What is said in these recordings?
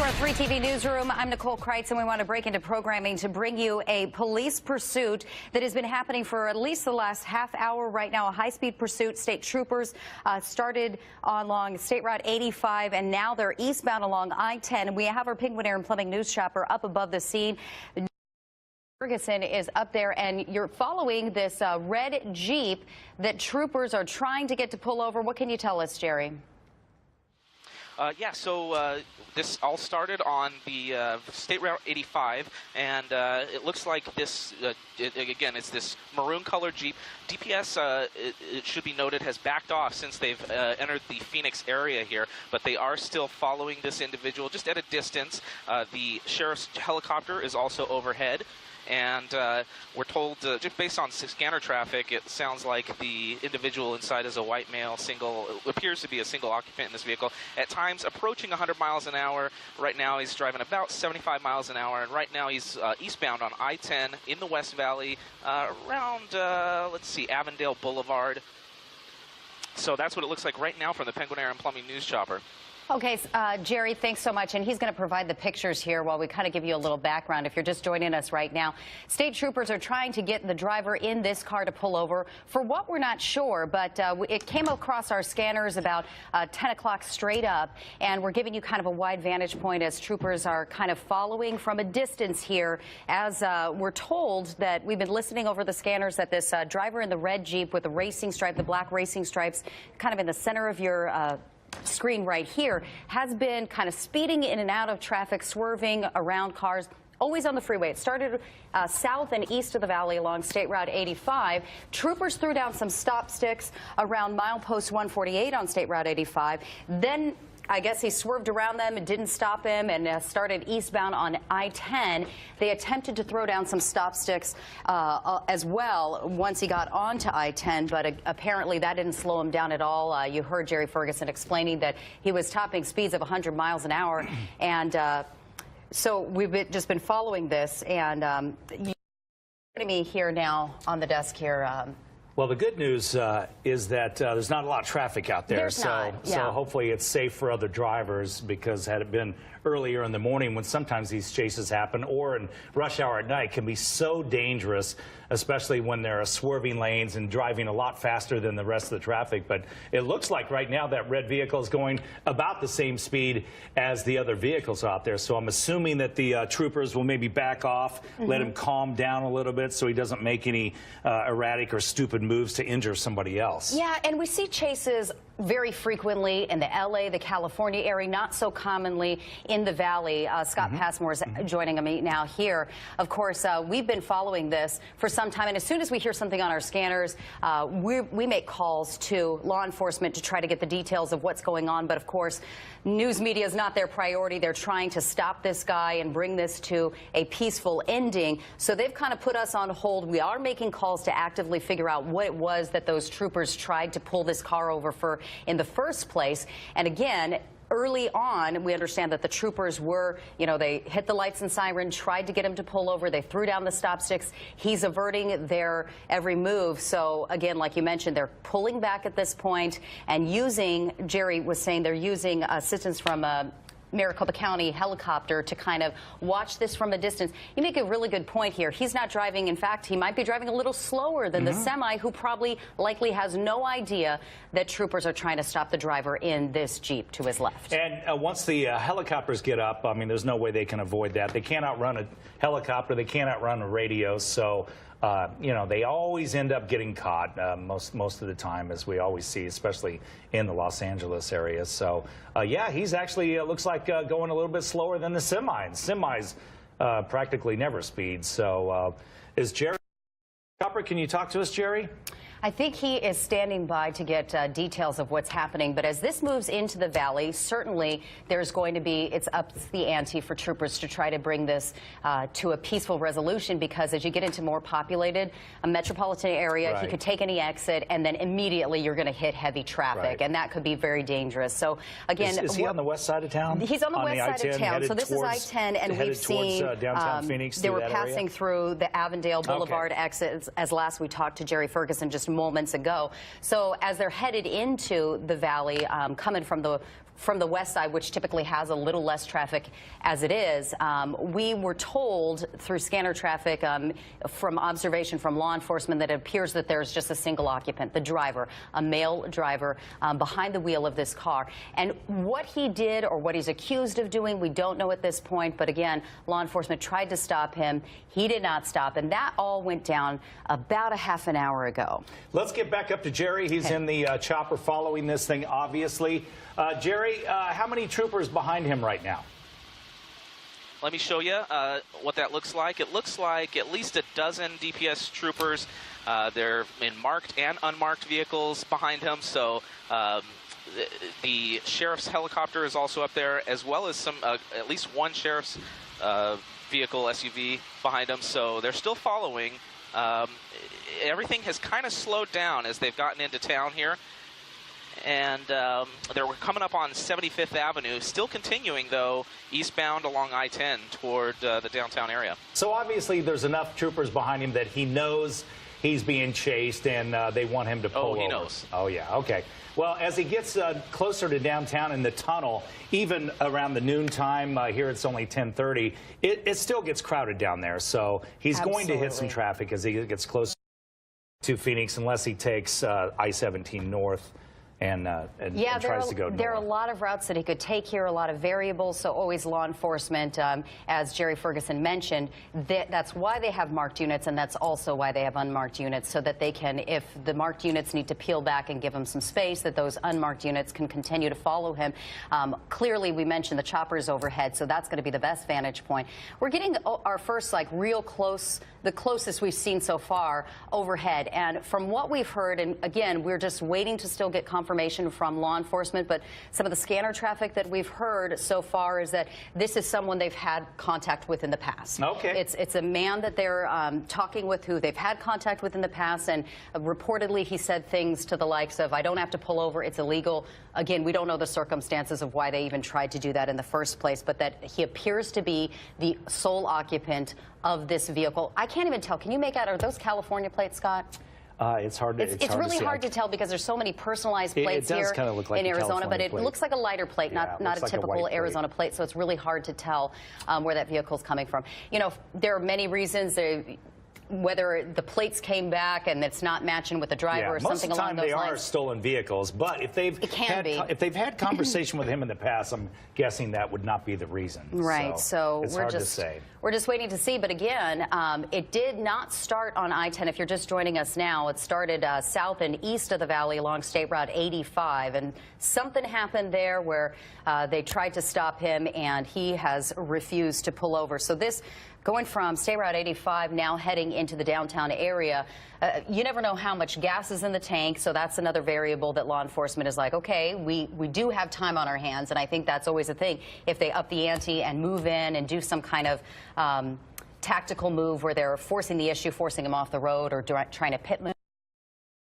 to our 3 TV newsroom. I'm Nicole Kreitz, and we want to break into programming to bring you a police pursuit that has been happening for at least the last half hour right now. A high-speed pursuit. State troopers started along State Route 85, and now they're eastbound along I-10. And we have our Penguin Air and Plumbing news chopper up above the scene. Ferguson is up there, and you're following this red Jeep that troopers are trying to get to pull over. What can you tell us, Jerry? This all started on the State Route 85, and it looks like this, again, it's this maroon-colored Jeep. DPS, it should be noted, has backed off since they've entered the Phoenix area here, but they are still following this individual just at a distance. The sheriff's helicopter is also overhead. And we're told, just based on scanner traffic, it sounds like the individual inside is a white male, appears to be a single occupant in this vehicle. At times approaching 100 miles an hour. Right now he's driving about 75 miles an hour, and right now he's eastbound on I-10 in the West Valley, around, let's see, Avondale Boulevard. So that's what it looks like right now from the Penguin Air and Plumbing news chopper. Okay, Jerry, thanks so much. And he's going to provide the pictures here while we kind of give you a little background if you're just joining us right now. State troopers are trying to get the driver in this car to pull over. For what, we're not sure, but it came across our scanners about 10 o'clock straight up, and we're giving you kind of a wide vantage point as troopers are kind of following from a distance here. As we're told that we've been listening over the scanners that this driver in the red Jeep with the racing stripe, the black racing stripes, kind of in the center of your screen right here, has been kind of speeding in and out of traffic, swerving around cars, always on the freeway. It started south and east of the valley along State Route 85. Troopers threw down some stop sticks around milepost 148 on State Route 85. Then I guess he swerved around them and didn't stop him, and started eastbound on I-10. They attempted to throw down some stop sticks as well once he got onto I-10, but apparently that didn't slow him down at all. You heard Jerry Ferguson explaining that he was topping speeds of 100 miles an hour, and so we've just been following this, and you're joining me here now on the desk here. Well, the good news is that there's not a lot of traffic out there, so hopefully it's safe for other drivers, because had it been earlier in the morning when sometimes these chases happen, or in rush hour at night, can be so dangerous, especially when there are swerving lanes and driving a lot faster than the rest of the traffic. But it looks like right now that red vehicle is going about the same speed as the other vehicles out there. So I'm assuming that the troopers will maybe back off, let him calm down a little bit so he doesn't make any erratic or stupid moves to injure somebody else. Yeah, and we see chases very frequently in the LA, the California area, not so commonly in the Valley. Scott Passmore is joining me now here. Of course, we've been following this for some time, and as soon as we hear something on our scanners, we make calls to law enforcement to try to get the details of what's going on. But of course, news media is not their priority. They're trying to stop this guy and bring this to a peaceful ending. So they've kind of put us on hold. We are making calls to actively figure out what it was that those troopers tried to pull this car over for in the first place. And again, early on, we understand that the troopers were, they hit the lights and siren, tried to get him to pull over. They threw down the stop sticks. He's averting their every move. So again, like you mentioned, they're pulling back at this point and using, Jerry was saying, they're using assistance from Maricopa County helicopter to kind of watch this from a distance. You make a really good point here. He's not driving. In fact, he might be driving a little slower than the semi, who likely has no idea that troopers are trying to stop the driver in this Jeep to his left. And once the helicopters get up, I mean, there's no way they can avoid that. They can't outrun a helicopter. They can't outrun a radio. So they always end up getting caught most of the time, as we always see, especially in the Los Angeles area. So, yeah, he's actually, looks like going a little bit slower than the semi. Semis practically never speed. So is Jerry Copper? Can you talk to us, Jerry? I think he is standing by to get details of what's happening. But as this moves into the valley, certainly there's going to be, it's up the ante for troopers to try to bring this to a peaceful resolution, because as you get into more populated, a metropolitan area, he could take any exit, and then immediately you're going to hit heavy traffic, and that could be very dangerous. So again, is he on the west side of town? He's on the west side of town. So this is I-10, and we've seen downtown Phoenix. They were passing through the Avondale Boulevard exits as last we talked to Jerry Ferguson just moments ago. So as they're headed into the valley, coming from the from the west side, which typically has a little less traffic as it is. We were told through scanner traffic from observation from law enforcement that it appears that there's just a single occupant, the driver, a male driver behind the wheel of this car. And what he did or what he's accused of doing, we don't know at this point. But again, law enforcement tried to stop him. He did not stop. And that all went down about a half an hour ago. Let's get back up to Jerry. He's in the chopper following this thing, obviously. Jerry, how many troopers behind him right now? Let me show you what that looks like. It looks like at least a dozen DPS troopers. They're in marked and unmarked vehicles behind him. So the sheriff's helicopter is also up there, as well as some at least one sheriff's vehicle SUV behind him. So they're still following. Everything has kind of slowed down as they've gotten into town here. And they're coming up on 75th Avenue, still continuing, though, eastbound along I-10 toward the downtown area. So obviously there's enough troopers behind him that he knows he's being chased, and they want him to pull over. Oh, he knows. Oh, yeah, okay. Well, as he gets closer to downtown in the tunnel, even around the noon time, here it's only 10:30, it still gets crowded down there. So he's going to hit some traffic as he gets closer to Phoenix, unless he takes I-17 north. And tries to go north. There are a lot of routes that he could take here, a lot of variables, so always law enforcement, as Jerry Ferguson mentioned, that's why they have marked units, and that's also why they have unmarked units, so that they can, if the marked units need to peel back and give him some space, that those unmarked units can continue to follow him. Clearly, we mentioned the choppers overhead, so that's going to be the best vantage point. We're getting our first, like, real close, the closest we've seen so far overhead, and from what we've heard, and again, we're just waiting to still get confirmation from law enforcement, but some of the scanner traffic that we've heard so far is that this is someone they've had contact with in the past. Okay. It's a man that they're talking with who they've had contact with in the past, and reportedly he said things to the likes of, I don't have to pull over, it's illegal. Again, we don't know the circumstances of why they even tried to do that in the first place, but that he appears to be the sole occupant of this vehicle. I can't even tell. Can you make out, are those California plates, Scott? It's hard to It's really hard to tell because there's so many personalized plates here in Arizona, but it looks like a lighter plate, not a typical Arizona plate, so it's really hard to tell where that vehicle is coming from. You know, there are many reasons. Whether the plates came back and it's not matching with the driver or something along those lines. Most of the time they are stolen vehicles, but if they've had conversation with him in the past, I'm guessing that would not be the reason. Right. So it's hard to say. We're just waiting to see. But again, it did not start on I-10. If you're just joining us now, it started south and east of the valley along State Route 85, and something happened there where they tried to stop him, and he has refused to pull over. So this. Going from State Route 85 now heading into the downtown area, you never know how much gas is in the tank, so that's another variable that law enforcement is like, okay, we do have time on our hands, and I think that's always a thing. If they up the ante and move in and do some kind of tactical move where they're forcing the issue, forcing him off the road, or trying to pit move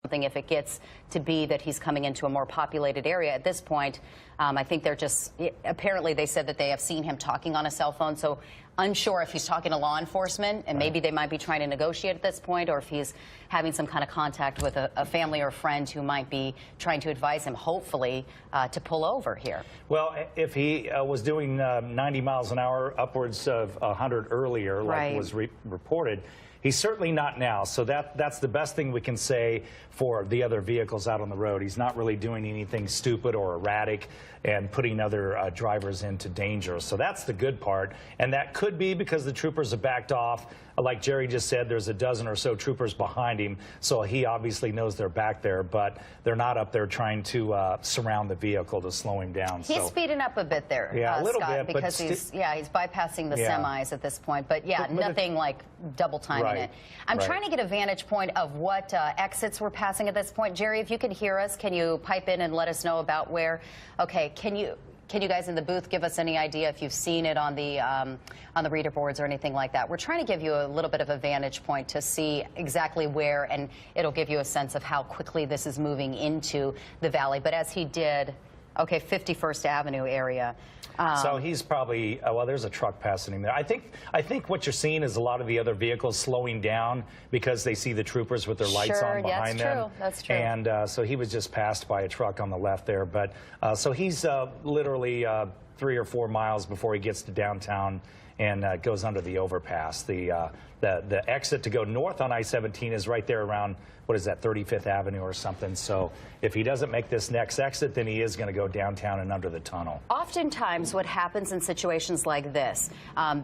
something, if it gets to be that he's coming into a more populated area at this point, I think they're just, apparently they said that they have seen him talking on a cell phone, so unsure if he's talking to law enforcement, and maybe they might be trying to negotiate at this point, or if he's having some kind of contact with a family or friend who might be trying to advise him, hopefully, to pull over here. Well, if he was doing 90 miles an hour, upwards of 100 earlier, like was reported, he's certainly not now, so that's the best thing we can say for the other vehicles out on the road. He's not really doing anything stupid or erratic and putting other drivers into danger. So that's the good part, and that could be because the troopers have backed off. Like Jerry just said, there's a dozen or so troopers behind him, so he obviously knows they're back there, but they're not up there trying to surround the vehicle to slow him down. He's speeding up a bit there, a little Scott, bit, because he's bypassing the semis at this point, but nothing like double timing it. I'm trying to get a vantage point of what exits we're passing at this point. Jerry, if you can hear us, can you pipe in and let us know about where? Okay, can you guys in the booth give us any idea if you've seen it on the reader boards or anything like that? We're trying to give you a little bit of a vantage point to see exactly where, and it'll give you a sense of how quickly this is moving into the valley. But as he did, okay, 51st Avenue area. So he's probably, well, there's a truck passing him there. I think what you're seeing is a lot of the other vehicles slowing down because they see the troopers with their lights on behind them. That's true. And so he was just passed by a truck on the left there. But so he's literally 3 or 4 miles before he gets to downtown and goes under the overpass. The exit to go north on I-17 is right there around, what is that, 35th Avenue or something. So if he doesn't make this next exit, then he is going to go downtown and under the tunnel. Oftentimes what happens in situations like this,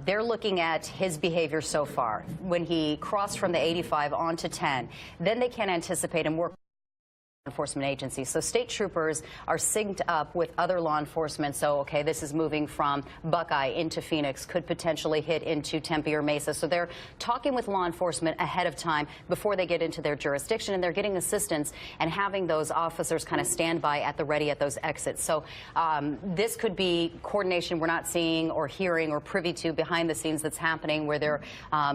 they're looking at his behavior so far. When he crossed from the 85 onto 10, then they can anticipate and work enforcement agencies. So state troopers are synced up with other law enforcement. So, okay, this is moving from Buckeye into Phoenix, could potentially hit into Tempe or Mesa. So they're talking with law enforcement ahead of time before they get into their jurisdiction, and they're getting assistance and having those officers kind of stand by at the ready at those exits. So this could be coordination we're not seeing or hearing or privy to behind the scenes that's happening, where they're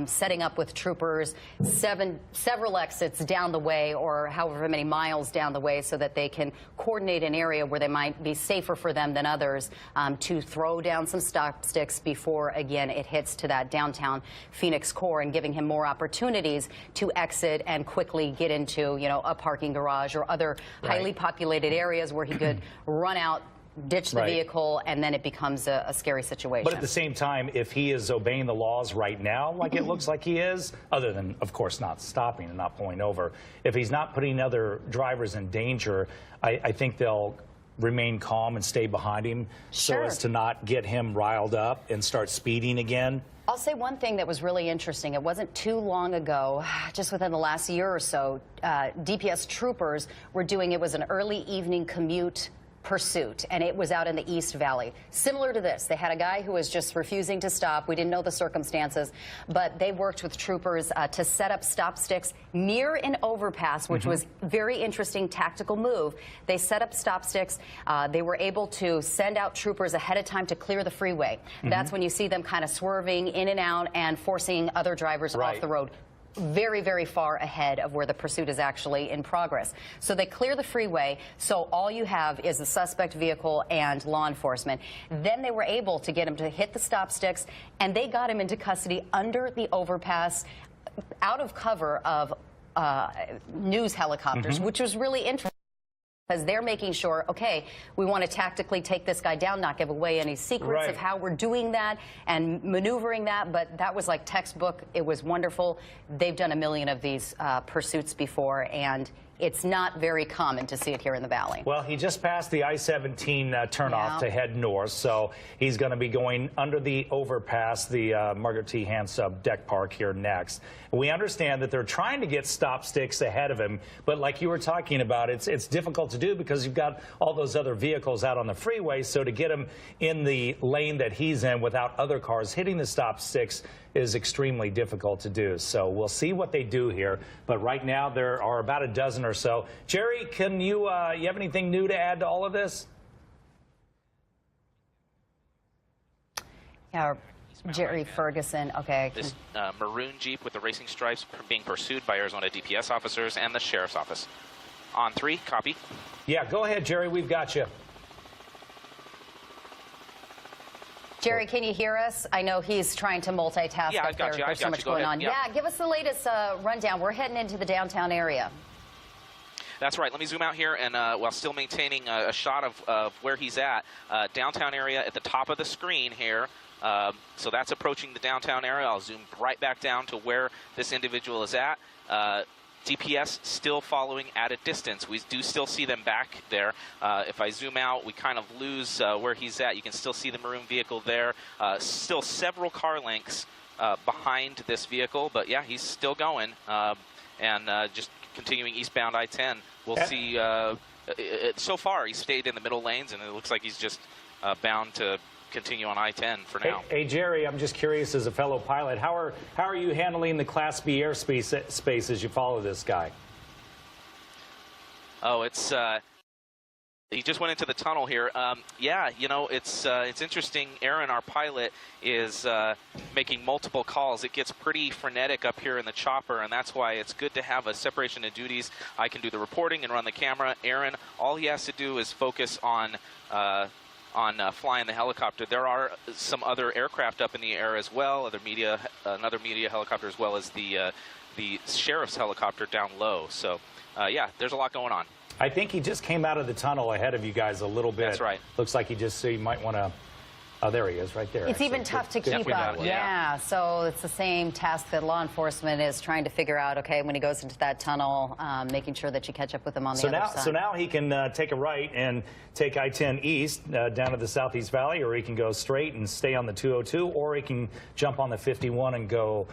setting up with troopers several exits down the way, or however many miles down the way, so that they can coordinate an area where they might be safer for them than others, to throw down some stop sticks before, again, it hits to that downtown Phoenix core, and giving him more opportunities to exit and quickly get into, you know, a parking garage or other highly populated areas where he could run out, ditch the vehicle, and then it becomes a scary situation. But at the same time, if he is obeying the laws right now, like it looks like he is, other than, of course, not stopping and not pulling over, if he's not putting other drivers in danger, I think they'll remain calm and stay behind him so as to not get him riled up and start speeding again. I'll say one thing that was really interesting. It wasn't too long ago, just within the last year or so, DPS troopers were doing, it was an early evening commute pursuit, and it was out in the East Valley. Similar to this, they had a guy who was just refusing to stop. We didn't know the circumstances, but they worked with troopers to set up stop sticks near an overpass, which was very interesting tactical move. They set up stop sticks. They were able to send out troopers ahead of time to clear the freeway. That's when you see them kind of swerving in and out and forcing other drivers off the road. Very, very far ahead of where the pursuit is actually in progress. So they clear the freeway, so all you have is the suspect vehicle and law enforcement. Then they were able to get him to hit the stop sticks, and they got him into custody under the overpass, out of cover of news helicopters, which was really interesting, because they're making sure, okay, we want to tactically take this guy down, not give away any secrets of how we're doing that and maneuvering that. But that was like textbook. It was wonderful. They've done a million of these pursuits before, and it's not very common to see it here in the Valley. Well, he just passed the I-17 turnoff to head north, so he's going to be going under the overpass, the Margaret T. Hansub Deck Park here next. We understand that they're trying to get stop sticks ahead of him, but like you were talking about, it's difficult to do because you've got all those other vehicles out on the freeway, so to get him in the lane that he's in without other cars hitting the stop sticks is extremely difficult to do. So we'll see what they do here. But right now there are about a dozen or so. Jerry, can you have anything new to add to all of this? Yeah, Jerry Ferguson. Okay. This maroon Jeep with the racing stripes being pursued by Arizona DPS officers and the Sheriff's Office. On 3, copy. Yeah, go ahead, Jerry. We've got you. Jerry, can you hear us? I know he's trying to multitask. Yeah, up there. There's so much going on. Yeah, give us the latest rundown. We're heading into the downtown area. That's right. Let me zoom out here, and while still maintaining a shot of where he's at, downtown area at the top of the screen here. So that's approaching the downtown area. I'll zoom right back down to where this individual is at. DPS still following at a distance. We do still see them back there. If I zoom out, we kind of lose where he's at. You can still see the maroon vehicle there. Still several car lengths behind this vehicle, but yeah, he's still going. And just continuing eastbound I-10. We'll see. So far, he's stayed in the middle lanes, and it looks like he's just bound to continue on I-10 for now. Hey, Jerry, I'm just curious, as a fellow pilot, how are you handling the Class B airspace as you follow this guy? Oh, it's he just went into the tunnel here. Yeah, you know, it's interesting. Aaron, our pilot, is making multiple calls. It gets pretty frenetic up here in the chopper, and that's why it's good to have a separation of duties. I can do the reporting and run the camera. Aaron, all he has to do is focus on flying the helicopter. There are some other aircraft up in the air as well, another media helicopter, as well as the sheriff's helicopter down low. So, yeah, there's a lot going on. I think he just came out of the tunnel ahead of you guys a little bit. That's right. Looks like he might want to. Oh, there he is, right there. It's even tough to keep up. Yeah, so it's the same task that law enforcement is trying to figure out, okay, when he goes into that tunnel, making sure that you catch up with him on the other side. So now he can take a right and take I-10 east down to the Southeast Valley, or he can go straight and stay on the 202, or he can jump on the 51 and go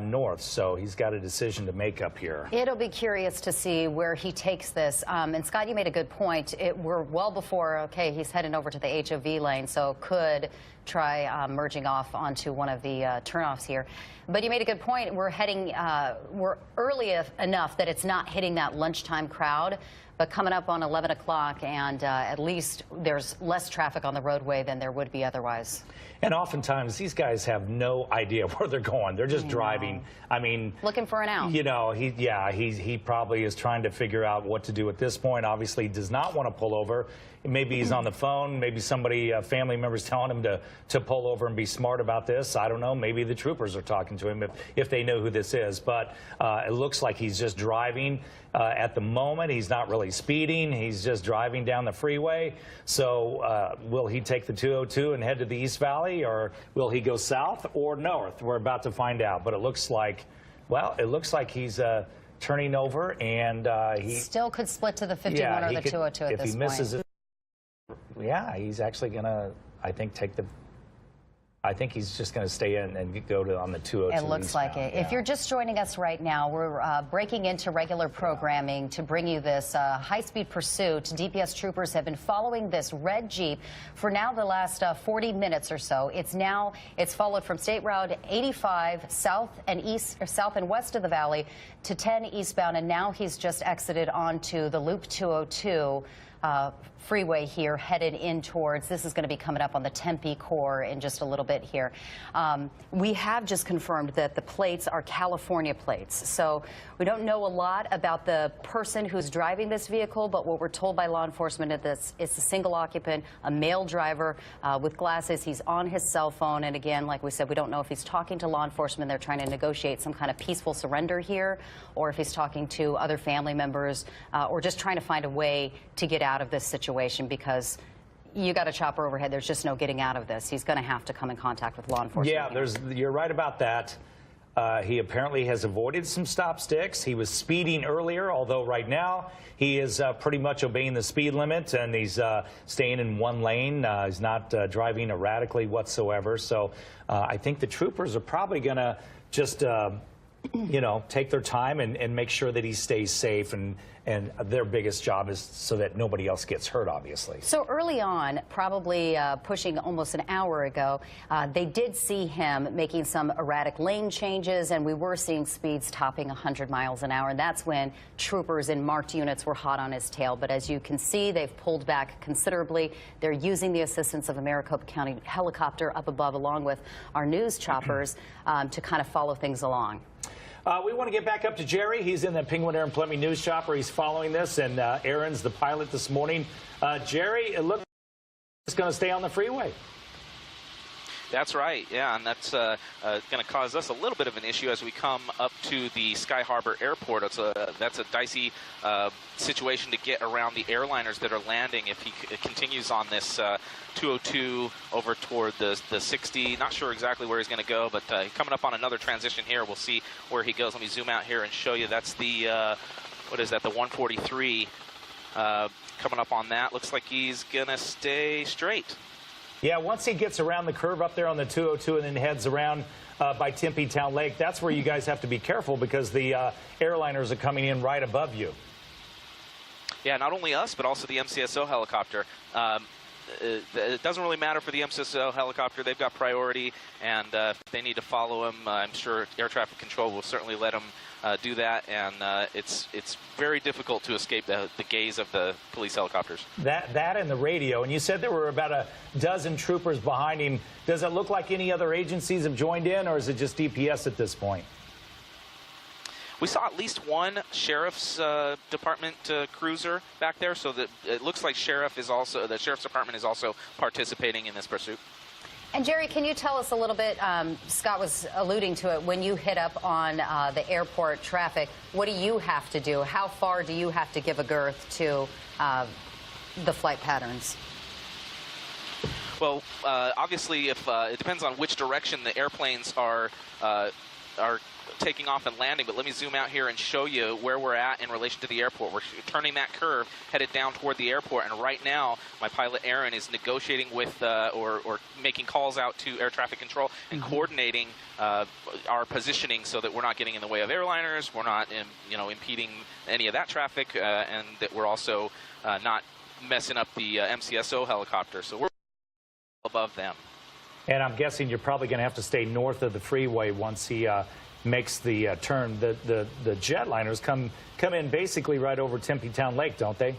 north. So he's got a decision to make up here. It'll be curious to see where he takes this. And Scott, you made a good point. We're well before, okay, he's heading over to the HOV lane, so could try merging off onto one of the turnoffs here. But you made a good point. We're early enough that it's not hitting that lunchtime crowd. But coming up on 11 o'clock, and at least there's less traffic on the roadway than there would be otherwise. And oftentimes these guys have no idea where they're going. They're just driving. I mean, looking for an out. You know, he probably is trying to figure out what to do at this point. Obviously, he does not want to pull over. Maybe he's on the phone. Maybe somebody, family members, telling him to pull over and be smart about this. I don't know. Maybe the troopers are talking to him if they know who this is. But it looks like he's just driving. At the moment, he's not really speeding. He's just driving down the freeway. So will he take the 202 and head to the East Valley, or will he go south or north? We're about to find out. But it looks like, well, he's turning over, and he still could split to the 51 or the 202 at this point. If he misses it, yeah, he's actually going to, I think, I think he's just going to stay in and go on the 202. It looks like it. Yeah. If you're just joining us right now, we're breaking into regular programming to bring you this high-speed pursuit. DPS troopers have been following this red Jeep for now the last 40 minutes or so. It's followed from State Route 85 south and west of the valley to 10 eastbound, and now he's just exited onto the Loop 202. Freeway here, headed in towards, this is going to be coming up on the Tempe core in just a little bit here. We have just confirmed that the plates are California plates, so we don't know a lot about the person who's driving this vehicle, but what we're told by law enforcement is this: it's a single occupant, a male driver with glasses. He's on his cell phone, and again, like we said, we don't know if he's talking to law enforcement. They're trying to negotiate some kind of peaceful surrender here, or if he's talking to other family members, or just trying to find a way to get out of this situation, because you got a chopper overhead. There's just no getting out of this. He's going to have to come in contact with law enforcement. Yeah, you're right about that. He apparently has avoided some stop sticks. He was speeding earlier, although right now he is pretty much obeying the speed limit, and he's staying in one lane. He's not driving erratically whatsoever. So I think the troopers are probably going to just take their time and make sure that he stays safe, and their biggest job is so that nobody else gets hurt, obviously. So early on, probably pushing almost an hour ago, they did see him making some erratic lane changes, and we were seeing speeds topping 100 miles an hour, and that's when troopers in marked units were hot on his tail. But as you can see, they've pulled back considerably. They're using the assistance of a Maricopa County helicopter up above, along with our news choppers, to kind of follow things along. We want to get back up to Jerry. He's in the Penguin Air and Plemmy news chopper. He's following this, and Aaron's the pilot this morning. Jerry, it looks like it's going to stay on the freeway. That's right, yeah, and that's going to cause us a little bit of an issue as we come up to the Sky Harbor Airport. That's a dicey situation to get around the airliners that are landing if he continues on this 202 over toward the 60. Not sure exactly where he's going to go, but coming up on another transition here, we'll see where he goes. Let me zoom out here and show you. That's the, what is that, the 143 coming up on that. Looks like he's going to stay straight. Yeah, once he gets around the curve up there on the 202 and then heads around by Tempe Town Lake, that's where you guys have to be careful, because the airliners are coming in right above you. Yeah, not only us, but also the MCSO helicopter. It doesn't really matter for the MCSO helicopter. They've got priority, and if they need to follow him, I'm sure air traffic control will certainly let them do that, and it's very difficult to escape the gaze of the police helicopters. That and the radio. And you said there were about a dozen troopers behind him. Does it look like any other agencies have joined in, or is it just DPS at this point? We saw at least one sheriff's department cruiser back there, so that it looks like the sheriff's department is also participating in this pursuit. And Jerry, can you tell us a little bit, Scott was alluding to it, when you hit up on the airport traffic, what do you have to do? How far do you have to give a girth to the flight patterns? Well, obviously, if it depends on which direction the airplanes are taking off and landing, but let me zoom out here and show you where we're at in relation to the airport. We're turning that curve, headed down toward the airport, and right now, my pilot Aaron is negotiating with or making calls out to air traffic control and coordinating our positioning so that we're not getting in the way of airliners, we're not impeding any of that traffic, and that we're also not messing up the MCSO helicopter. So we're above them. And I'm guessing you're probably going to have to stay north of the freeway once he makes the turn. The jetliners come in basically right over Tempe Town Lake, don't they?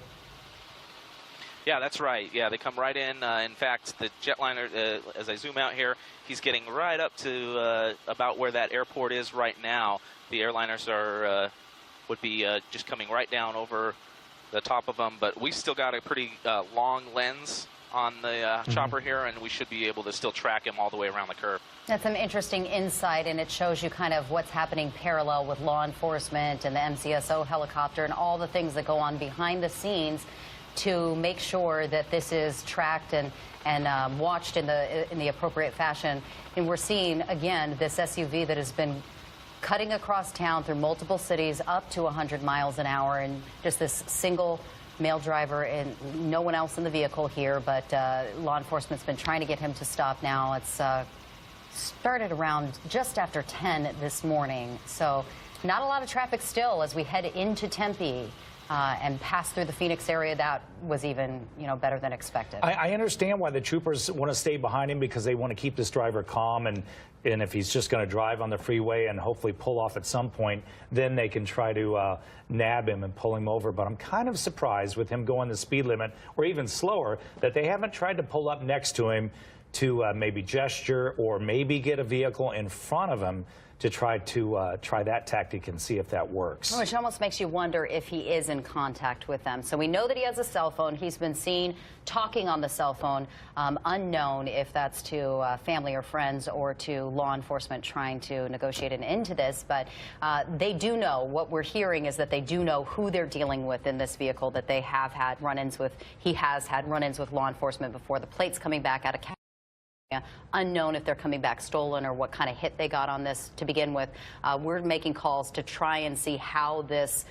Yeah, that's right. Yeah, they come right in. In fact, the jetliner, as I zoom out here, he's getting right up to about where that airport is right now. The airliners would be just coming right down over the top of them, but we've still got a pretty long lens on the chopper here, and we should be able to still track him all the way around the curve. That's some interesting insight, and it shows you kind of what's happening parallel with law enforcement and the MCSO helicopter and all the things that go on behind the scenes to make sure that this is tracked and watched in the appropriate fashion. And we're seeing, again, this SUV that has been cutting across town through multiple cities up to 100 miles an hour, and just this single male driver and no one else in the vehicle here, but law enforcement's been trying to get him to stop now. It's started around just after 10 this morning, so not a lot of traffic still as we head into Tempe and pass through the Phoenix area. That was even, better than expected. I understand why the troopers want to stay behind him, because they want to keep this driver calm, and if he's just going to drive on the freeway and hopefully pull off at some point, then they can try to nab him and pull him over. But I'm kind of surprised with him going the speed limit or even slower that they haven't tried to pull up next to him to maybe gesture or maybe get a vehicle in front of him to try that tactic and see if that works. Which almost makes you wonder if he is in contact with them. So we know that he has a cell phone. He's been seen talking on the cell phone, unknown if that's to family or friends or to law enforcement trying to negotiate an end to this. But they do know, what we're hearing is that they do know who they're dealing with in this vehicle, that they have had run-ins with. He has had run-ins with law enforcement before. The plate's coming back out of California. Unknown if they're coming back stolen or what kind of hit they got on this to begin with. We're making calls to try and see how this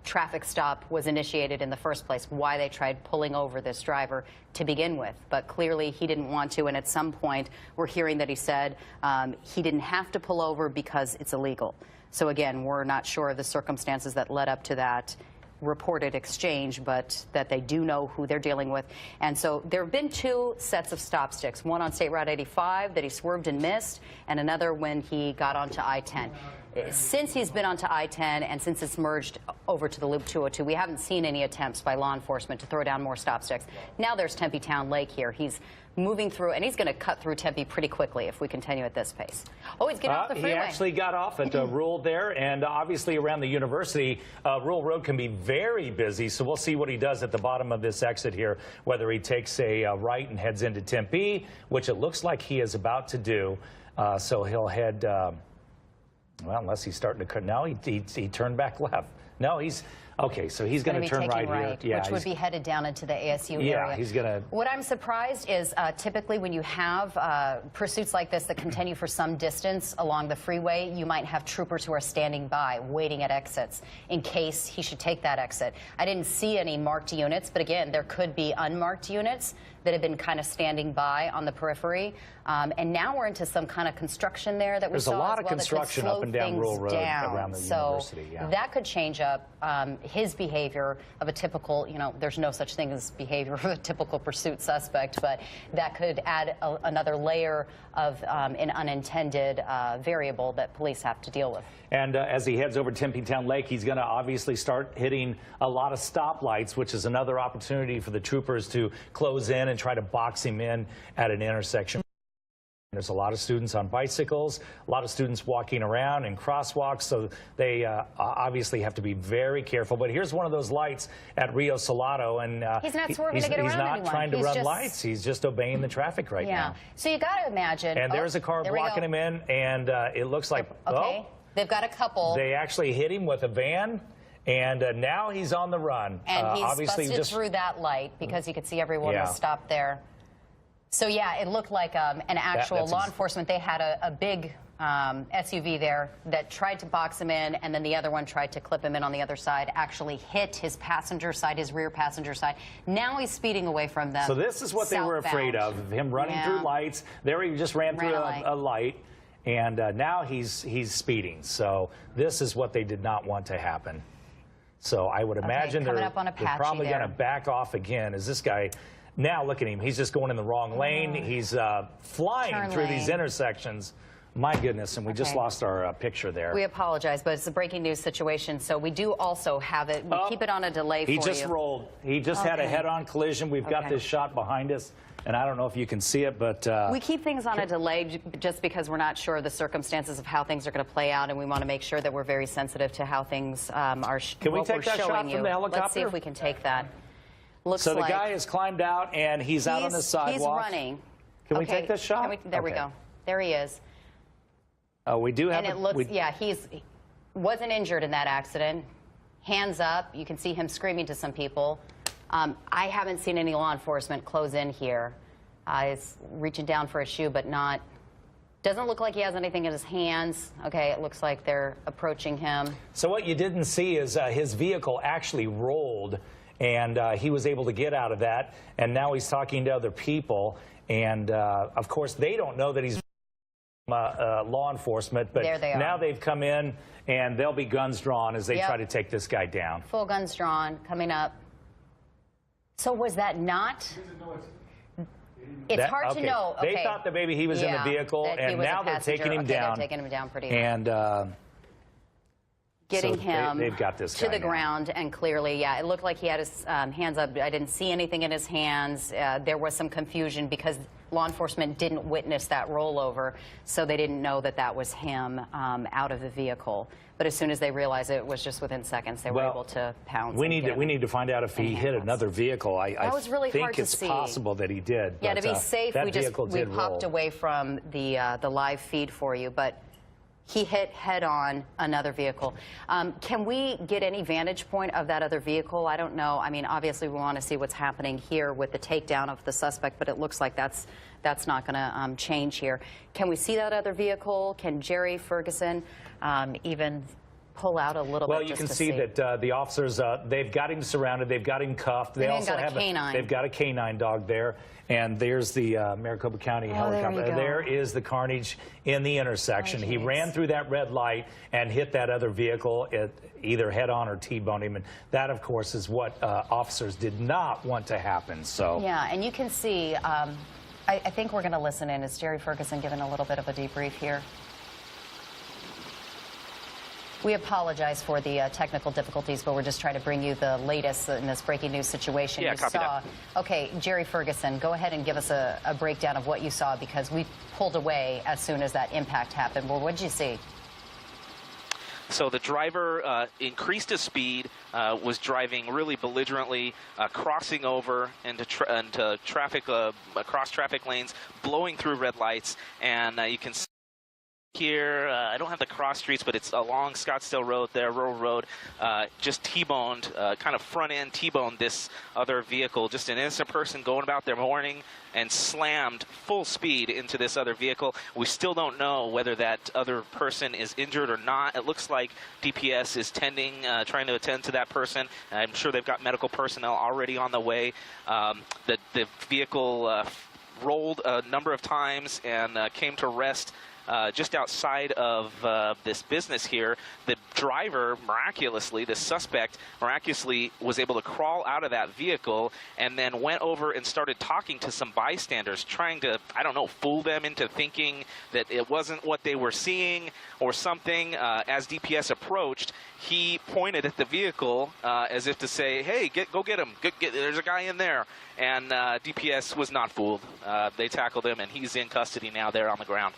traffic stop was initiated in the first place, why they tried pulling over this driver to begin with. But clearly he didn't want to, and at some point we're hearing that he said he didn't have to pull over because it's illegal. So again, we're not sure of the circumstances that led up to that reported exchange, but that they do know who they're dealing with. And so there have been two sets of stop sticks, one on State Route 85 that he swerved and missed, and another when he got onto I-10. Since he's been onto I-10 and since it's merged over to the Loop 202, we haven't seen any attempts by law enforcement to throw down more stop sticks. Now there's Tempe Town Lake here. He's moving through, and he's going to cut through Tempe pretty quickly if we continue at this pace. Oh, he's getting off the freeway. He actually got off at Rural there, and obviously around the university, Rural Road can be very busy, so we'll see what he does at the bottom of this exit here, whether he takes a right and heads into Tempe, which it looks like he is about to do. So he'll head, well, unless he's starting to cut. Now he turned back left. No, he's... Okay, so he's going to turn right here. Yeah, which would be headed down into the ASU area. Yeah, he's going to... What I'm surprised is typically when you have pursuits like this that continue for some distance along the freeway, you might have troopers who are standing by, waiting at exits in case he should take that exit. I didn't see any marked units, but again, there could be unmarked units that have been kind of standing by on the periphery. And now we're into some kind of construction there that we saw. There's a lot of construction up and down Rural Road around the university. So that could change up his behavior of a typical, there's no such thing as behavior of a typical pursuit suspect, but that could add another layer of an unintended variable that police have to deal with. And as he heads over Tempe Town Lake, he's going to obviously start hitting a lot of stoplights, which is another opportunity for the troopers to close in and try to box him in at an intersection. There's a lot of students on bicycles, a lot of students walking around in crosswalks, so they obviously have to be very careful. But here's one of those lights at Rio Salado, and he's not swerving to get around anyone. He's not trying to run lights. He's just obeying the traffic right now. So you got to imagine. And there's a car blocking him in, and it looks like, okay, they've got a couple. They actually hit him with a van. And now he's on the run. And he's obviously busted through that light because you could see everyone was stopped there. So, yeah, it looked like an actual law enforcement. They had a big SUV there that tried to box him in, and then the other one tried to clip him in on the other side, actually hit his passenger side, his rear passenger side. Now he's speeding away from them. So this is what they were afraid of, him running through lights. There he just ran through a light. And now he's speeding. So this is what they did not want to happen. So I would imagine they're probably going to back off again. Is this guy... Now, look at him. He's just going in the wrong lane. He's flying through these intersections. My goodness, and we just lost our picture there. We apologize, but it's a breaking news situation, so we do also have it. We keep it on a delay for you. He just rolled. He just had a head-on collision. We've got this shot behind us, and I don't know if you can see it, but... we keep things on a delay just because we're not sure of the circumstances of how things are going to play out, and we want to make sure that we're very sensitive to how things are Can we take that shot from the helicopter? Let's see if we can take that. So the guy has climbed out, and he's out on the sidewalk. He's running. Can we take this shot? There we go. There he is. We do have... And it looks, he wasn't injured in that accident. Hands up. You can see him screaming to some people. I haven't seen any law enforcement close in here. He's reaching down for a shoe, but not... Doesn't look like he has anything in his hands. Okay, it looks like they're approaching him. So what you didn't see is his vehicle actually rolled, and he was able to get out of that, and now he's talking to other people, and of course they don't know that he's law enforcement, but now they've come in, and there'll be guns drawn as they try to take this guy down. Full guns drawn, coming up. So was that not... It's hard to know. Okay. They thought that maybe he was in the vehicle, and now they're taking him down. They're taking him down pretty hard. And getting him they've got this to the ground, and clearly, it looked like he had his hands up. I didn't see anything in his hands. There was some confusion because law enforcement didn't witness that rollover, so they didn't know that that was him out of the vehicle. But as soon as they realized it was just within seconds, they were able to pounce. We need to find out if he hit another vehicle. That was really hard to see. I think it's possible that he did. Yeah, to be safe, we popped away from the live feed for you, but he hit head-on another vehicle. Can we get any vantage point of that other vehicle? I don't know. I mean, obviously, we want to see what's happening here with the takedown of the suspect, but it looks like that's not going to change here. Can we see that other vehicle? Can Jerry Ferguson even pull out a little bit? Well, you can see that the officers, they've got him surrounded, they've got him cuffed. They also have they've got a canine dog there, and there's the Maricopa County helicopter. There is the carnage in the intersection. He ran through that red light and hit that other vehicle, either head-on or T-boned him, and that, of course, is what officers did not want to happen. So yeah, and you can see, I think we're going to listen in. Is Jerry Ferguson giving a little bit of a debrief here? We apologize for the technical difficulties, but we're just trying to bring you the latest in this breaking news situation. Yeah, copy that. Okay, Jerry Ferguson, go ahead and give us a breakdown of what you saw, because we pulled away as soon as that impact happened. Well, what did you see? So the driver increased his speed, was driving really belligerently, crossing over into traffic, across traffic lanes, blowing through red lights, and you can see here, I don't have the cross streets, but it's along Scottsdale Road there, Rural Road, just T-boned, kind of front-end T-boned this other vehicle, just an innocent person going about their morning, and slammed full speed into this other vehicle. We still don't know whether that other person is injured or not. It looks like DPS is trying to attend to that person. I'm sure they've got medical personnel already on the way. The vehicle rolled a number of times and came to rest just outside of this business here. The driver, miraculously, this suspect miraculously was able to crawl out of that vehicle and then went over and started talking to some bystanders, trying to, I don't know, fool them into thinking that it wasn't what they were seeing or something. As DPS approached, he pointed at the vehicle as if to say, hey, go get him. There's a guy in there. And DPS was not fooled. They tackled him, and he's in custody now there on the ground.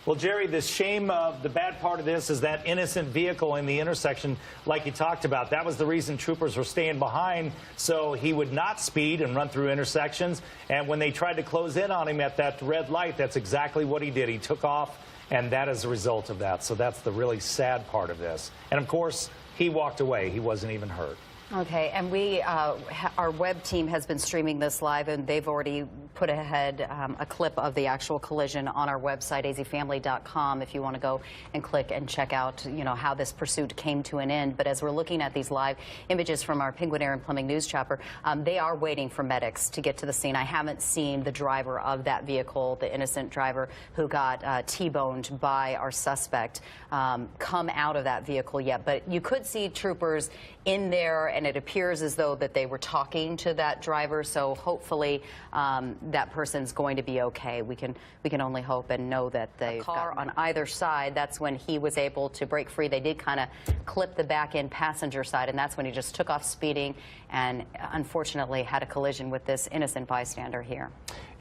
Well, Jerry, the shame of the bad part of this is that innocent vehicle in the intersection, like you talked about. That was the reason troopers were staying behind, so he would not speed and run through intersections. And when they tried to close in on him at that red light, that's exactly what he did. He took off, and that is a result of that. So that's the really sad part of this. And, of course, he walked away. He wasn't even hurt. Okay, and our web team has been streaming this live, and they've already put ahead a clip of the actual collision on our website, azfamily.com, if you want to go and click and check out, how this pursuit came to an end. But as we're looking at these live images from our Penguin Air and Plumbing News chopper, they are waiting for medics to get to the scene. I haven't seen the driver of that vehicle, the innocent driver who got T-boned by our suspect, come out of that vehicle yet. But you could see troopers in there, and it appears as though that they were talking to that driver, so hopefully that person's going to be okay. We can only hope and know that the car on either side, that's when he was able to break free. They did kind of clip the back end passenger side, and that's when he just took off speeding and unfortunately had a collision with this innocent bystander here.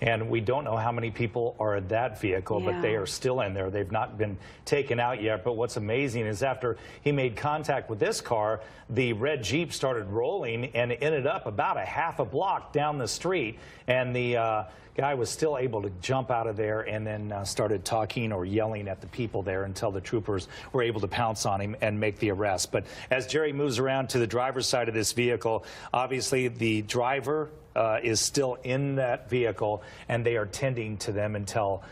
And we don't know how many people are in that vehicle, but they are still in there. They've not been taken out yet. But what's amazing is after he made contact with this car, the red Jeep started rolling and it ended up about a half a block down the street. And the guy was still able to jump out of there and then started talking or yelling at the people there until the troopers were able to pounce on him and make the arrest. But as Jerry moves around to the driver's side of this vehicle, obviously the driver is still in that vehicle, and they are tending to them until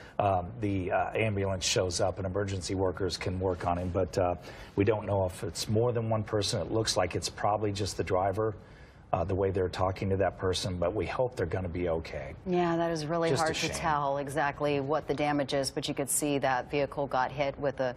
the ambulance shows up and emergency workers can work on him. But we don't know if it's more than one person. It looks like it's probably just the driver, the way they're talking to that person, but we hope they're going to be okay. Yeah, that is really hard to tell exactly what the damage is, but you could see that vehicle got hit with a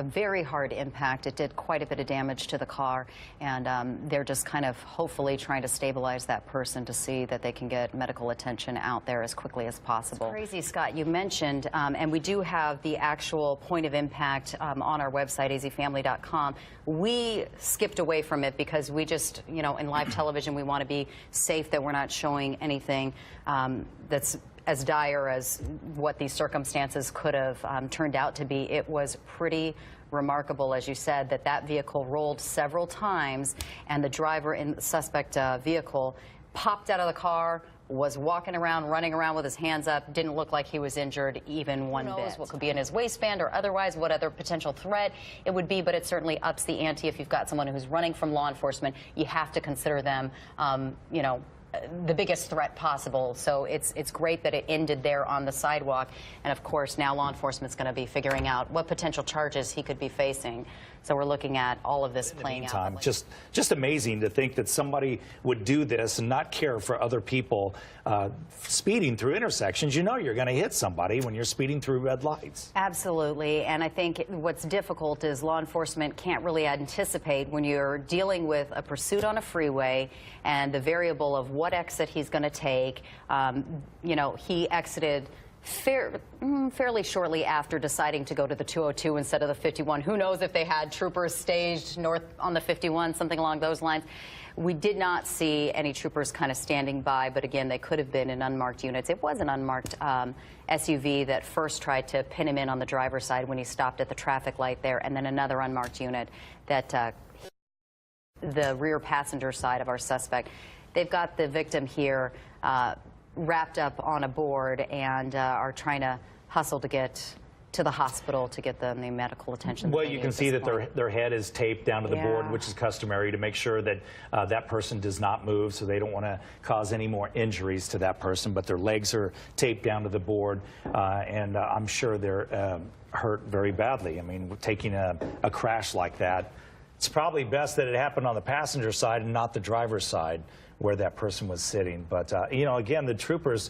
very hard impact. It did quite a bit of damage to the car, and they're just kind of hopefully trying to stabilize that person to see that they can get medical attention out there as quickly as possible. It's crazy, Scott. You mentioned, and we do have the actual point of impact on our website, azfamily.com. We skipped away from it because we just, in live television, we want to be safe that we're not showing anything that's as dire as what these circumstances could have turned out to be. It was pretty remarkable, as you said, that vehicle rolled several times, and the driver in the suspect vehicle popped out of the car, was walking around, running around with his hands up, didn't look like he was injured even one bit. Who knows what could be in his waistband or otherwise, what other potential threat it would be, but it certainly ups the ante. If you've got someone who's running from law enforcement, you have to consider them, the biggest threat possible. So it's great that it ended there on the sidewalk. And of course, now law enforcement's going to be figuring out what potential charges he could be facing. So we're looking at all of this playing out. Just amazing to think that somebody would do this and not care for other people speeding through intersections. You know you're going to hit somebody when you're speeding through red lights. Absolutely. And I think what's difficult is law enforcement can't really anticipate when you're dealing with a pursuit on a freeway and the variable of what exit he's going to take. He exited fairly shortly after deciding to go to the 202 instead of the 51. Who knows if they had troopers staged north on the 51, something along those lines. We did not see any troopers kind of standing by, but again, they could have been in unmarked units. It was an unmarked SUV that first tried to pin him in on the driver's side when he stopped at the traffic light there, and then another unmarked unit that the rear passenger side of our suspect. They've got the victim here wrapped up on a board and are trying to hustle to get to the hospital to get them the medical attention. Well, you can see that their head is taped down to the board, which is customary to make sure that that person does not move, so they don't want to cause any more injuries to that person. But their legs are taped down to the board, and I'm sure they're hurt very badly. I mean, taking a crash like that, it's probably best that it happened on the passenger side and not the driver's side where that person was sitting. But, again, the troopers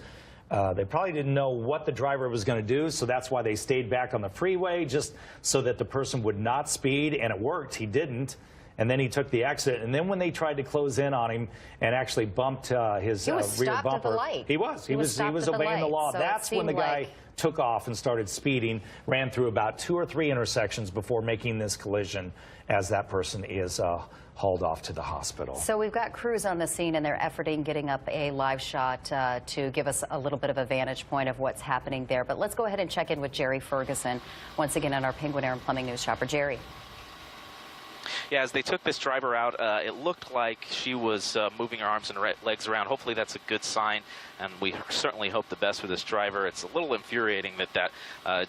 They probably didn't know what the driver was going to do, so that's why they stayed back on the freeway, just so that the person would not speed, and it worked. He didn't. And then he took the exit. And then when they tried to close in on him and actually bumped his rear bumper, at the light. He was obeying the law. So that's when the guy took off and started speeding, ran through about 2 or 3 intersections before making this collision, as that person is hauled off to the hospital. So we've got crews on the scene, and they're efforting getting up a live shot to give us a little bit of a vantage point of what's happening there. But let's go ahead and check in with Jerry Ferguson once again on our Penguin Air and Plumbing News Shopper. Jerry. Yeah, as they took this driver out, it looked like she was moving her arms and legs around. Hopefully that's a good sign, and we certainly hope the best for this driver. It's a little infuriating that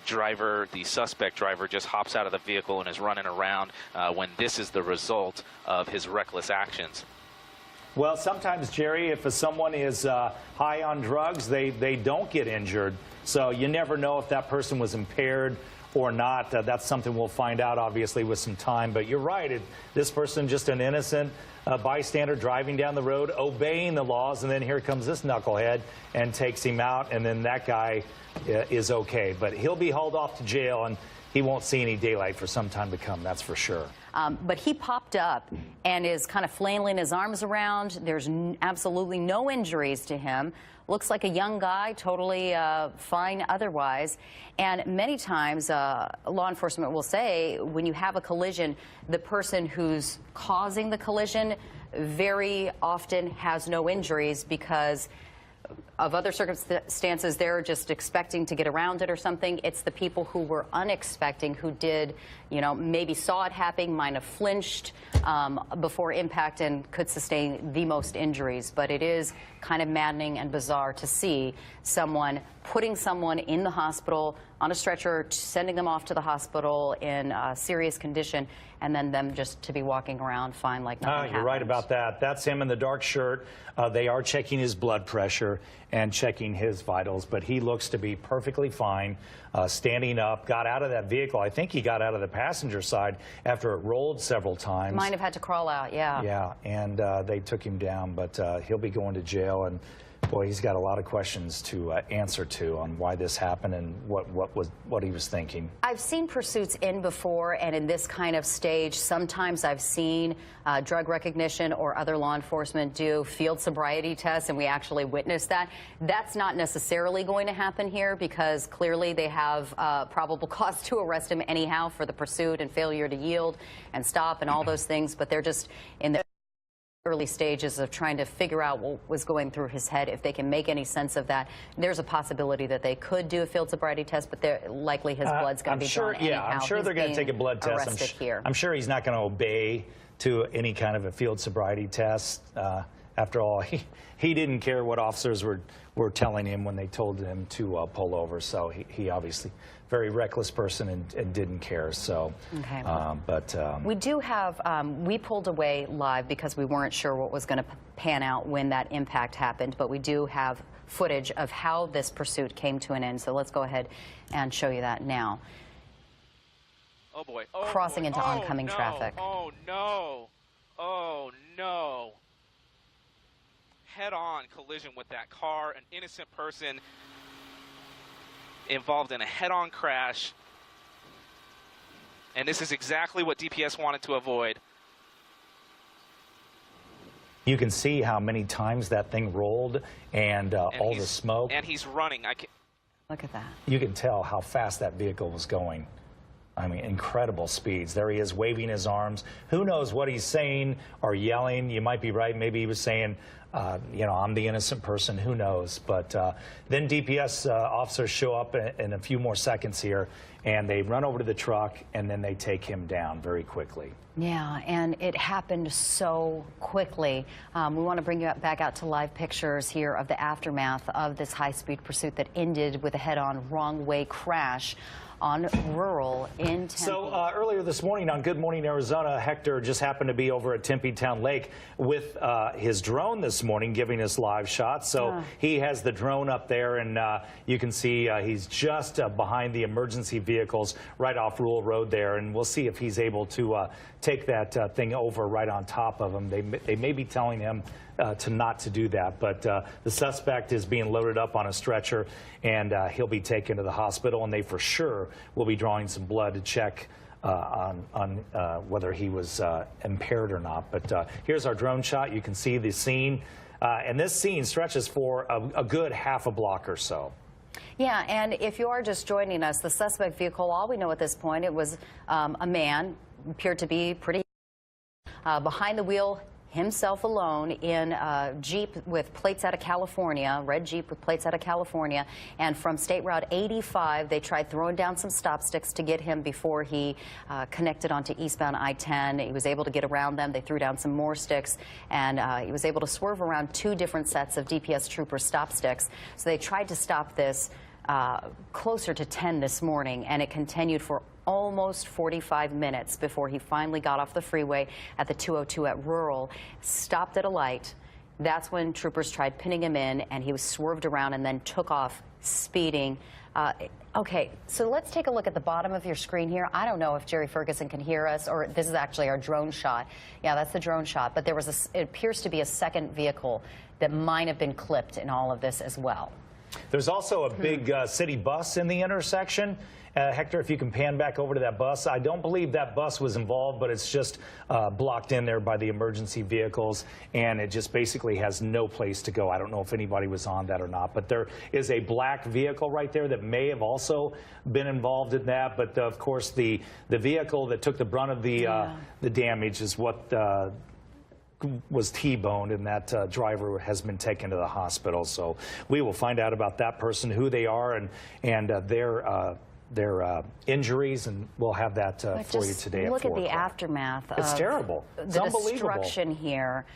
driver, the suspect driver, just hops out of the vehicle and is running around when this is the result of his reckless actions. Well, sometimes, Jerry, if someone is high on drugs, they don't get injured. So you never know if that person was impaired or not. That's something we'll find out, obviously, with some time. But you're right. This person, just an innocent bystander driving down the road, obeying the laws, and then here comes this knucklehead and takes him out, and then that guy is okay. But he'll be hauled off to jail, and he won't see any daylight for some time to come, that's for sure. But he popped up and is kind of flailing his arms around. There's absolutely no injuries to him. Looks like a young guy, totally fine otherwise. And many times, law enforcement will say, when you have a collision, the person who's causing the collision very often has no injuries because of other circumstances. They're just expecting to get around it or something. It's the people who were unexpecting, who did, you know, maybe saw it happening, might have flinched before impact and could sustain the most injuries. But it is kind of maddening and bizarre to see someone putting someone in the hospital on a stretcher, sending them off to the hospital in serious condition, and then them just to be walking around fine like nothing happened. You're right about that. That's him in the dark shirt. They are checking his blood pressure and checking his vitals, but he looks to be perfectly fine, standing up, got out of that vehicle. I think he got out of the passenger side after it rolled several times. Might have had to crawl out, yeah. Yeah, and they took him down, but he'll be going to jail, and boy, he's got a lot of questions to answer to on why this happened and what he was thinking. I've seen pursuits in before, and in this kind of stage, sometimes I've seen drug recognition or other law enforcement do field sobriety tests, and we actually witnessed that. That's not necessarily going to happen here because clearly they have probable cause to arrest him anyhow for the pursuit and failure to yield and stop and all those things, but they're just in the early stages of trying to figure out what was going through his head. If they can make any sense of that, there's a possibility that they could do a field sobriety test, but likely his blood's going to be drawn anyhow. Yeah, I'm sure they're going to take a blood test. I'm sure he's not going to obey to any kind of a field sobriety test. After all, he didn't care what officers were telling him when they told him to pull over. So he obviously very reckless person and didn't care. So, okay. We do have we pulled away live because we weren't sure what was going to pan out when that impact happened. But we do have footage of how this pursuit came to an end. So let's go ahead and show you that now. Oh boy! Crossing into oncoming traffic. Oh no! Oh no! Head-on collision with that car, an innocent person involved in a head-on crash, and this is exactly what DPS wanted to avoid. You can see how many times that thing rolled and all the smoke. And he's running. Look at that. You can tell how fast that vehicle was going. I mean, incredible speeds. There he is waving his arms. Who knows what he's saying or yelling? You might be right. Maybe he was saying, you know, I'm the innocent person. Who knows? But then DPS officers show up in a few more seconds here, and they run over to the truck, and then they take him down very quickly. Yeah, and it happened so quickly. We want to bring you back out to live pictures here of the aftermath of this high-speed pursuit that ended with a head-on wrong-way crash on Rural in Tempe. So earlier this morning on Good Morning Arizona, Hector just happened to be over at Tempe Town Lake with his drone this morning, giving us live shots. So he has the drone up there, and you can see he's just behind the emergency vehicles right off Rural Road there, and we'll see if he's able to take that thing over right on top of him. They may be telling him to not to do that, but the suspect is being loaded up on a stretcher, and he'll be taken to the hospital, and they for sure will be drawing some blood to check on whether he was impaired or not. But here's our drone shot. You can see the scene, and this scene stretches for a good half a block or so. Yeah, and if you are just joining us, the suspect vehicle, all we know at this point, it was a man, appeared to be pretty behind the wheel, himself alone, in a Jeep with plates out of California, red Jeep with plates out of California. And from State Route 85, they tried throwing down some stop sticks to get him before he connected onto eastbound I-10. He was able to get around them. They threw down some more sticks, and he was able to swerve around 2 different sets of DPS trooper stop sticks. So they tried to stop this closer to 10 this morning, and it continued for almost 45 minutes before he finally got off the freeway at the 202 at Rural, stopped at a light. That's when troopers tried pinning him in, and he was swerved around and then took off speeding. Okay, so let's take a look at the bottom of your screen here. I don't know if Jerry Ferguson can hear us, or this is actually our drone shot. Yeah, that's the drone shot, but there was it appears to be a second vehicle that might have been clipped in all of this as well. There's also a big city bus in the intersection. Hector, if you can pan back over to that bus. I don't believe that bus was involved, but it's just blocked in there by the emergency vehicles, and it just basically has no place to go. I don't know if anybody was on that or not, but there is a black vehicle right there that may have also been involved in that. But of course, the vehicle that took the brunt of the damage is what was T-boned, and that driver has been taken to the hospital. So we will find out about that person, who they are, and their injuries, and we'll have that for you today at 4 o'clock. Look at the aftermath. It's terrible. It's the unbelievable. Destruction here,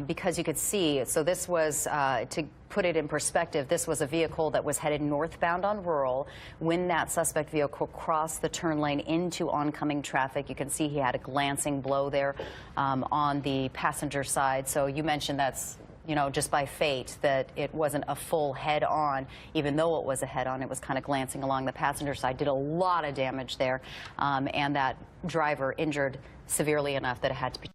because you could see. So this was, to put it in perspective, this was a vehicle that was headed northbound on Rural. When that suspect vehicle crossed the turn lane into oncoming traffic, you can see he had a glancing blow there on the passenger side. So you mentioned that's, you know, just by fate that it wasn't a full head-on. Even though it was a head-on, it was kind of glancing along the passenger side. Did a lot of damage there, and that driver injured severely enough that it had to be